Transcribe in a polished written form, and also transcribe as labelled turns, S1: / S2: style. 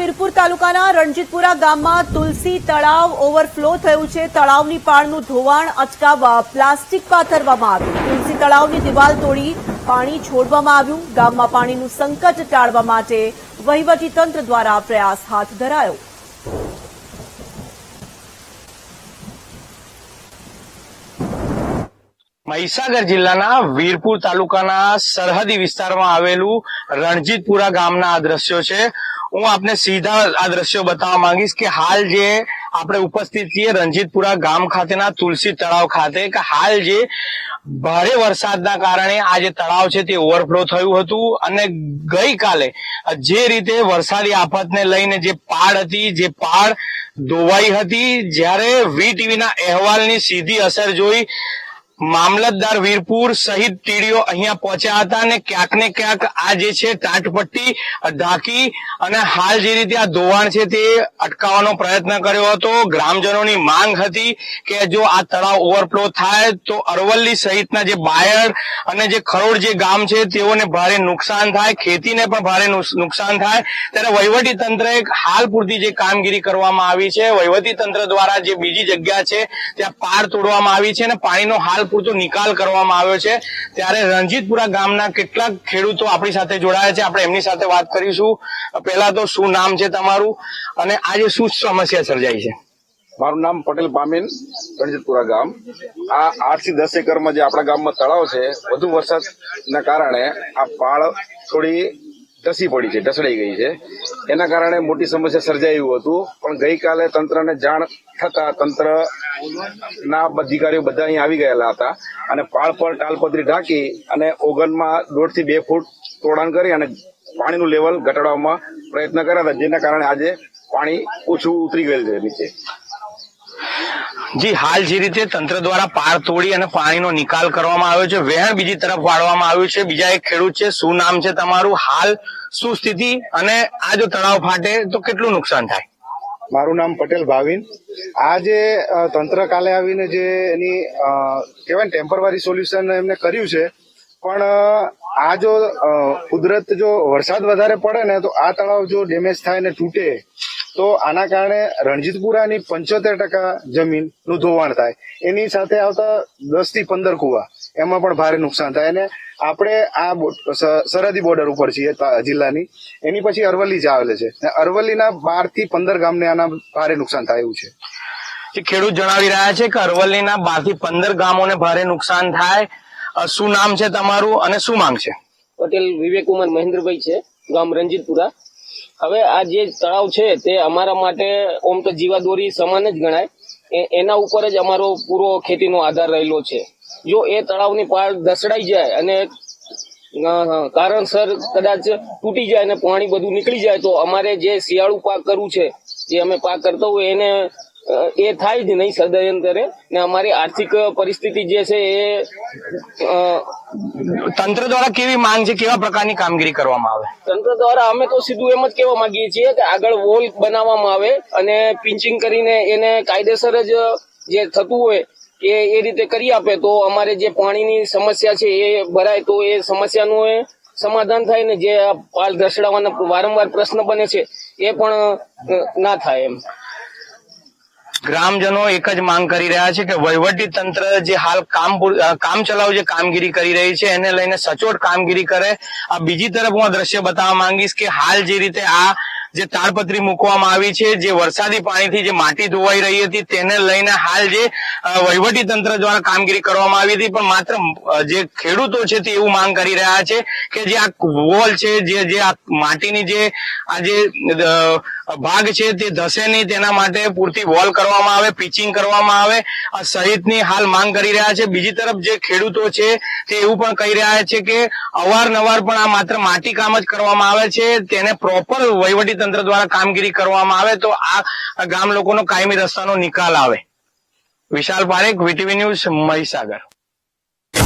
S1: વીરપુર તાલુકાના રણજીતપુરા ગામમાં તુલસી તળાવ ઓવરફ્લો થયું છે। તળાવની પાળનું ધોવાણ અટકાવવા પ્લાસ્ટિક પાથરવામાં આવ્યું। તુલસી તળાવની દિવાલ તોડી પાણી છોડવામાં આવ્યું। ગામમાં પાણીનું સંકટ ટાળવા માટે વહીવટીતંત્ર દ્વારા પ્રયાસ હાથ ધરાયો।
S2: મહીસાગર જિલ્લાના વીરપુર તાલુકાના સરહદી વિસ્તારમાં આવેલું રણજીતપુરા ગામના આ દ્રશ્યો છે। હું આપને સીધા આ દ્રશ્યો બતાવવા માંગીશ કે હાલ જે આપણે ઉપસ્થિત છીએ રણજીતપુરા ગામ ખાતેના તુલસી તળાવ ખાતે કે હાલ જે ભારે વરસાદના કારણે આ જે તળાવ છે તે ઓવરફ્લો થયું હતું અને ગઈકાલે જે રીતે વરસાદી આફતને લઈને જે પાળ હતી જે પાળ ધોવાઈ હતી, જ્યારે વીટીવીના અહેવાલની સીધી અસર જોઈ મામલતદાર વીરપુર સહિત ટીડીઓ અહીંયા પહોંચ્યા હતા અને ક્યાંક ને ક્યાંક આ જે છે ટાટપટ્ટી ઢાંકી અને હાલ જે રીતે આ ધોવાણ છે તે અટકાવવાનો પ્રયત્ન કર્યો હતો। ગ્રામજનોની માંગ હતી કે જો આ તળાવ ઓવરફ્લો થાય તો અરવલ્લી સહિતના જે બાયડ અને જે ખરોડ જે ગામ છે તેઓને ભારે નુકસાન થાય, ખેતીને પણ ભારે નુકસાન થાય। ત્યારે વહીવટી તંત્રએ હાલ પૂરતી જે કામગીરી કરવામાં આવી છે, વહીવટી તંત્ર દ્વારા જે બીજી જગ્યા છે ત્યાં પાર તોડવામાં આવી છે અને પાણીનો હાલ પૂરતો નિકાલ કરવામાં આવ્યો છે। ત્યારે રણજીતપુરા ગામના કેટલાક ખેડૂતો આપણી સાથે જોડાયા છે, આપણે એમની સાથે વાત કરીશું। પહેલા તો શું નામ છે તમારું અને આજે શું સમસ્યા સર્જાઈ છે?
S3: મારું નામ પટેલ પામીન, રણજીતપુરા ગામ। આ 8 થી 10 એકરમાં જે આપણા ગામમાં તળાવ છે, વધુ વરસાદના કારણે આ પાળ થોડી ધસી પડી છે, ઢસડાઈ ગઈ છે। એના કારણે મોટી સમસ્યા સર્જાયું હતું, પણ ગઈકાલે તંત્રને જાણ થતા તંત્રના અધિકારીઓ બધા અહીં આવી ગયેલા હતા અને પાળ પર ટાલપત્રી ઢાંકી અને ઓગનમાં 1.5 થી 2 ફૂટ તોડાણ કરી અને પાણીનું લેવલ ઘટાડવામાં પ્રયત્ન કર્યા હતા, જેના કારણે આજે પાણી ઓછું ઉતરી ગયેલ છે નીચે।
S2: જી, હાલ જે રીતે તંત્ર દ્વારા પાર તોડી અને પાણીનો નિકાલ કરવામાં આવ્યો છે, વહેણ બીજી તરફ વાળવામાં આવ્યું છે। બીજા એક ખેડૂત છે, શું નામ છે તમારું, હાલ શું સ્થિતિ અને આ જો તળાવ ફાટે તો કેટલું નુકસાન થાય?
S4: મારું નામ પટેલ ભાવિન। આ જે તંત્ર કાલે આવીને જે એની કહેવાય ને ટેમ્પરરી સોલ્યુશન એમને કર્યું છે, પણ આ જો કુદરત જો વરસાદ વધારે પડે ને તો આ તળાવ જો ડેમેજ થાય ને તૂટે તો આના કારણે રણજીતપુરાની 75% જમીનનું ધોવાણ થાય। એની સાથે આવતા 10 થી 15 કુવા, એમાં પણ ભારે નુકસાન થાય। અને આપણે આ સરહદી બોર્ડર ઉપર છીએ જિલ્લાની, એની પછી અરવલ્લી જ આવેલે છે, અરવલ્લીના 12 થી 15 ગામને આના ભારે નુકસાન થાય એવું છે।
S2: ખેડૂત જણાવી રહ્યા છે કે અરવલ્લીના 12 થી 15 ગામોને ભારે નુકસાન થાય। શું નામ છે તમારું અને શું માંગ છે?
S5: પટેલ વિવેક કુમાર મહેન્દ્રભાઈ છે, ગામ રણજીતપુરા। હવે આ જે તળાવ છે તે અમારા માટે ઓમ તો જીવાદોરી સમાન જ ગણાય, એના ઉપર જ અમારો પૂરો ખેતીનો આધાર રહેલો છે। જો એ તળાવની પાળ ધસડાઈ જાય અને કારણસર કદાચ તૂટી જાય અને પાણી બધું નીકળી જાય તો અમારે જે શિયાળુ પાક કરવું છે, જે અમે પાક કરતા હોય એને એ થાય જ નહીં સદંતરે, ને અમારી આર્થિક પરિસ્થિતિ જે છે એ
S2: તંત્ર દ્વારા કેવી માંગ છે, કેવા પ્રકારની કામગીરી કરવામાં આવે?
S5: તંત્ર દ્વારા અમે તો સીધું એમ જ કહેવા માંગીએ છીએ કે આગળ વોલ બનાવવામાં આવે અને પિંચિંગ કરીને એને કાયદેસર જ જે થતું હોય એ રીતે કરી આપે તો અમારે જે પાણીની સમસ્યા છે એ ભરાય તો એ સમસ્યાનું એ સમાધાન થાય ને જે પાળ ધસડાવાના વારંવાર પ્રશ્ન બને છે એ પણ ના થાય એમ।
S2: ગ્રામજનો એક જ માંગ કરી રહ્યા છે કે વહીવટી તંત્ર જે હાલ કામ ચલાવ જે કામગીરી કરી રહી છે એને લઈને સચોટ કામગીરી કરે। આ બીજી તરફ હું આ દ્રશ્ય બતાવવા માંગીશ કે હાલ જે રીતે આ જે તાડપત્રી મૂકવામાં આવી છે, જે વરસાદી પાણીથી જે માટી ધોવાઈ રહી હતી તેને લઈને હાલ જે વહીવટી તંત્ર દ્વારા કામગીરી કરવામાં આવી હતી, પણ માત્ર જે ખેડૂતો છે તે એવું માંગ કરી રહ્યા છે કે જે આ વોલ છે, જે આ માટીની જે આ જે ભાગ છે તે ધસે નહીં, તેના માટે પૂરતી વોલ કરવામાં આવે, પિચિંગ કરવામાં આવે આ સહિતની હાલ માંગ કરી રહ્યા છે। બીજી તરફ જે ખેડૂતો છે તે એવું પણ કહી રહ્યા છે કે અવારનવાર પણ આ માત્ર માટી કામ જ કરવામાં આવે છે, તેને પ્રોપર વહીવટી તંત્ર દ્વારા કામગીરી કરવામાં આવે તો આ ગામ લોકોનો કાયમી રસ્તાનો નિકાલ આવે। વિશાલ પારેખ, વીટીવી ન્યૂઝ, મહીસાગર।